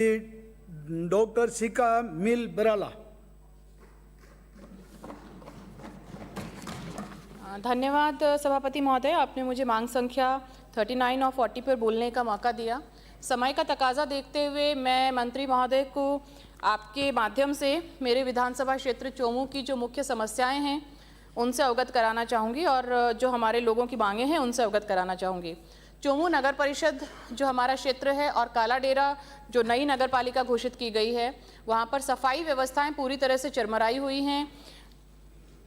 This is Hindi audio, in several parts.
डॉक्टर सिका मिल बराला। धन्यवाद सभापति महोदय, आपने मुझे मांग संख्या 39 और 40 पर बोलने का मौका दिया। समय का तकाजा देखते हुए मैं मंत्री महोदय को आपके माध्यम से मेरे विधानसभा क्षेत्र चोमू की जो मुख्य समस्याएं हैं उनसे अवगत कराना चाहूँगी और जो हमारे लोगों की मांगें हैं उनसे अवगत कराना चाहूँगी। चोमू नगर परिषद जो हमारा क्षेत्र है और काला डेरा जो नई नगर पालिका घोषित की गई है, वहाँ पर सफाई व्यवस्थाएं पूरी तरह से चरमराई हुई हैं।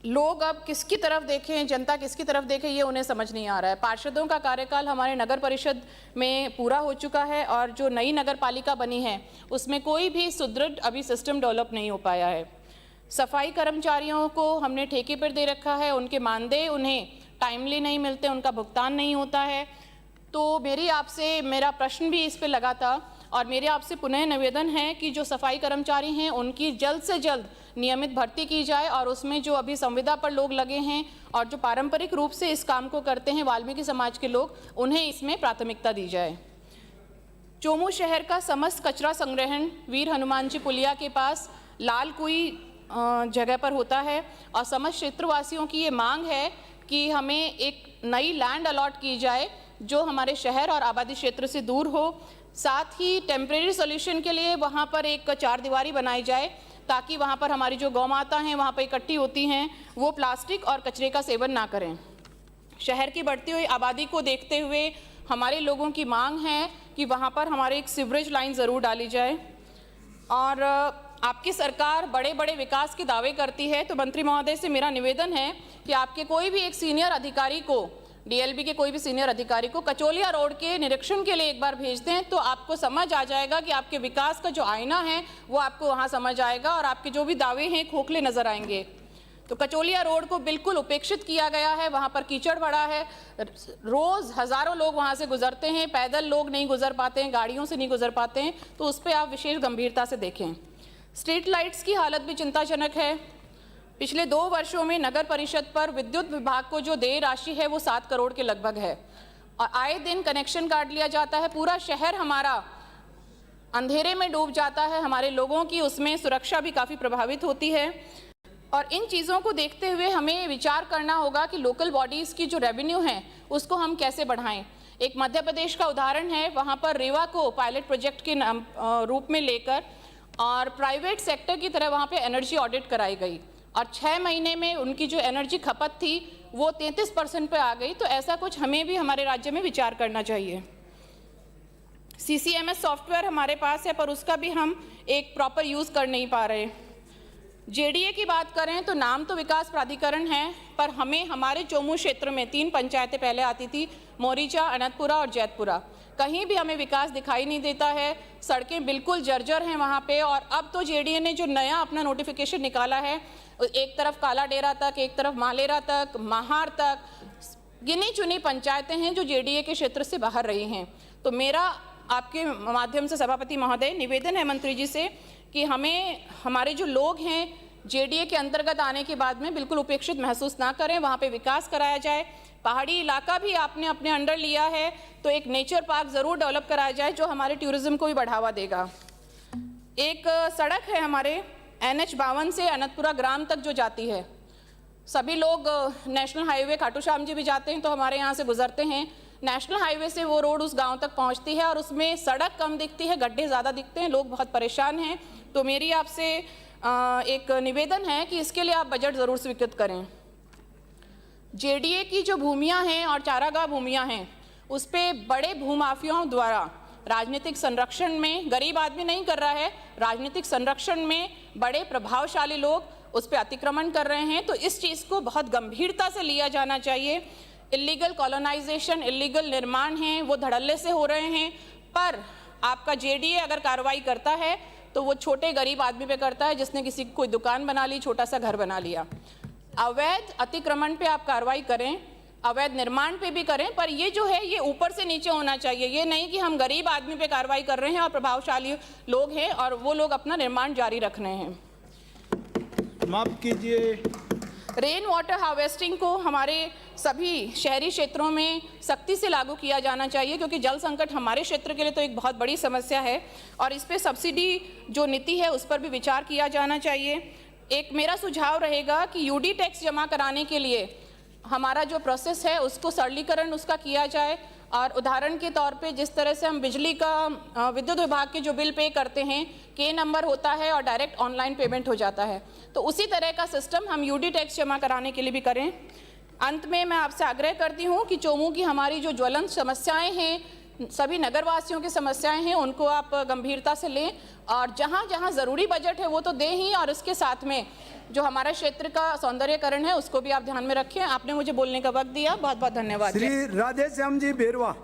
लोग अब किसकी तरफ देखें, जनता किसकी तरफ देखे, ये उन्हें समझ नहीं आ रहा है। पार्षदों का कार्यकाल हमारे नगर परिषद में पूरा हो चुका है और जो नई नगर पालिका बनी है उसमें कोई भी सुदृढ़ अभी सिस्टम डेवलप नहीं हो पाया है। सफाई कर्मचारियों को हमने ठेके पर दे रखा है, उनके मानदेय उन्हें टाइमली नहीं मिलते, उनका भुगतान नहीं होता है। तो मेरा प्रश्न भी इस पर लगा था और मेरे आपसे पुनः निवेदन है कि जो सफाई कर्मचारी हैं उनकी जल्द से जल्द नियमित भर्ती की जाए और उसमें जो अभी संविदा पर लोग लगे हैं और जो पारंपरिक रूप से इस काम को करते हैं वाल्मीकि समाज के लोग, उन्हें इसमें प्राथमिकता दी जाए। चोमू शहर का समस्त कचरा संग्रहण वीर हनुमान जी पुलिया के पास लाल कुई जगह पर होता है और समस्त क्षेत्रवासियों की ये मांग है कि हमें एक नई लैंड अलॉट की जाए जो हमारे शहर और आबादी क्षेत्र से दूर हो। साथ ही टेम्परेरी सॉल्यूशन के लिए वहाँ पर एक चारदीवारी बनाई जाए ताकि वहाँ पर हमारी जो गौ माता हैं वहाँ पर इकट्ठी होती हैं वो प्लास्टिक और कचरे का सेवन ना करें। शहर की बढ़ती हुई आबादी को देखते हुए हमारे लोगों की मांग है कि वहाँ पर हमारे एक सीवरेज लाइन ज़रूर डाली जाए। और आपकी सरकार बड़े बड़े विकास के दावे करती है, तो मंत्री महोदय से मेरा निवेदन है कि आपके कोई भी एक सीनियर अधिकारी को, डीएलबी के कोई भी सीनियर अधिकारी को कचौलिया रोड के निरीक्षण के लिए एक बार भेज दें तो आपको समझ आ जाएगा कि आपके विकास का जो आईना है वो आपको वहाँ समझ आएगा और आपके जो भी दावे हैं खोखले नजर आएंगे। तो कचौलिया रोड को बिल्कुल उपेक्षित किया गया है, वहाँ पर कीचड़ पड़ा है, रोज़ हज़ारों लोग वहाँ से गुजरते हैं, पैदल लोग नहीं गुजर पाते हैं, गाड़ियों से नहीं गुजर पाते हैं, तो उस पर आप विशेष गंभीरता से देखें। स्ट्रीट लाइट्स की हालत भी चिंताजनक है। पिछले 2 वर्षों में नगर परिषद पर विद्युत विभाग को जो देय राशि है वो 7 करोड़ के लगभग है और आए दिन कनेक्शन काट लिया जाता है। पूरा शहर हमारा अंधेरे में डूब जाता है, हमारे लोगों की उसमें सुरक्षा भी काफ़ी प्रभावित होती है। और इन चीज़ों को देखते हुए हमें विचार करना होगा कि लोकल बॉडीज़ की जो रेवेन्यू है उसको हम कैसे बढ़ाएं। एक मध्य प्रदेश का उदाहरण है, वहाँ पर रेवा को पायलट प्रोजेक्ट के रूप में लेकर और प्राइवेट सेक्टर की तरह वहाँ पे एनर्जी ऑडिट कराई गई और 6 महीने में उनकी जो एनर्जी खपत थी वो 33% पे आ गई। तो ऐसा कुछ हमें भी हमारे राज्य में विचार करना चाहिए। CCMS सॉफ्टवेयर हमारे पास है पर उसका भी हम एक प्रॉपर यूज़ कर नहीं पा रहे। JDA की बात करें तो नाम तो विकास प्राधिकरण है पर हमें हमारे चोमू क्षेत्र में 3 पंचायतें पहले आती थी, मोरीचा, अनंतपुरा और जैतपुरा। कहीं भी हमें विकास दिखाई नहीं देता है, सड़कें बिल्कुल जर्जर हैं वहाँ पे। और अब तो JDA ने जो नया अपना नोटिफिकेशन निकाला है, एक तरफ काला डेरा तक, एक तरफ मालेरा तक, महार तक, गिनी चुनी पंचायतें हैं जो JDA के क्षेत्र से बाहर रही हैं। तो मेरा आपके माध्यम से सभापति महोदय निवेदन है मंत्री जी से कि हमें हमारे जो लोग हैं JDA के अंतर्गत आने के बाद में बिल्कुल उपेक्षित महसूस ना करें, वहाँ पे विकास कराया जाए। पहाड़ी इलाका भी आपने अपने अंडर लिया है तो एक नेचर पार्क ज़रूर डेवलप कराया जाए जो हमारे टूरिज्म को भी बढ़ावा देगा। एक सड़क है हमारे NH52 से अनंतपुरा ग्राम तक जो जाती है, सभी लोग नेशनल हाईवे खाटू श्याम जी भी जाते हैं तो हमारे यहाँ से गुजरते हैं। नेशनल हाईवे से वो रोड उस गांव तक पहुंचती है और उसमें सड़क कम दिखती है, गड्ढे ज़्यादा दिखते हैं, लोग बहुत परेशान हैं। तो मेरी आपसे एक निवेदन है कि इसके लिए आप बजट ज़रूर स्वीकृत करें। JDA की जो भूमियां हैं और चारागाह भूमियां हैं उस पर बड़े भूमाफियाओं द्वारा राजनीतिक संरक्षण में, गरीब आदमी नहीं कर रहा है, राजनीतिक संरक्षण में बड़े प्रभावशाली लोग उस पर अतिक्रमण कर रहे हैं। तो इस चीज़ को बहुत गंभीरता से लिया जाना चाहिए। इलीगल कॉलोनाइजेशन, इलीगल निर्माण हैं वो धड़ल्ले से हो रहे हैं, पर आपका JDA अगर कार्रवाई करता है तो वो छोटे गरीब आदमी पे करता है जिसने किसी कोई दुकान बना ली, छोटा सा घर बना लिया। अवैध अतिक्रमण पे आप कार्रवाई करें, अवैध निर्माण पे भी करें, पर ये जो है ये ऊपर से नीचे होना चाहिए। ये नहीं कि हम गरीब आदमी पे कार्रवाई कर रहे हैं और प्रभावशाली लोग हैं और वो लोग अपना निर्माण जारी रख रहे हैं। माफ कीजिए, रेन वाटर हार्वेस्टिंग को हमारे सभी शहरी क्षेत्रों में सख्ती से लागू किया जाना चाहिए, क्योंकि जल संकट हमारे क्षेत्र के लिए तो एक बहुत बड़ी समस्या है और इस पे सब्सिडी जो नीति है उस पर भी विचार किया जाना चाहिए। एक मेरा सुझाव रहेगा कि यूडी टैक्स जमा कराने के लिए हमारा जो प्रोसेस है उसको सरलीकरण उसका किया जाए। और उदाहरण के तौर पे जिस तरह से हम बिजली का विद्युत विभाग के जो बिल पे करते हैं, के नंबर होता है और डायरेक्ट ऑनलाइन पेमेंट हो जाता है, तो उसी तरह का सिस्टम हम यूडी टैक्स जमा कराने के लिए भी करें। अंत में मैं आपसे आग्रह करती हूँ कि चोमू की हमारी जो ज्वलंत समस्याएं हैं, सभी नगरवासियों की समस्याएं हैं, उनको आप गंभीरता से लें और जहाँ जहाँ ज़रूरी बजट है वो तो दें ही, और इसके साथ में जो हमारा क्षेत्र का सौंदर्यकरण है उसको भी आप ध्यान में रखें। आपने मुझे बोलने का वक्त दिया, बहुत बहुत धन्यवाद। श्री राधेश्याम जी बेरवा।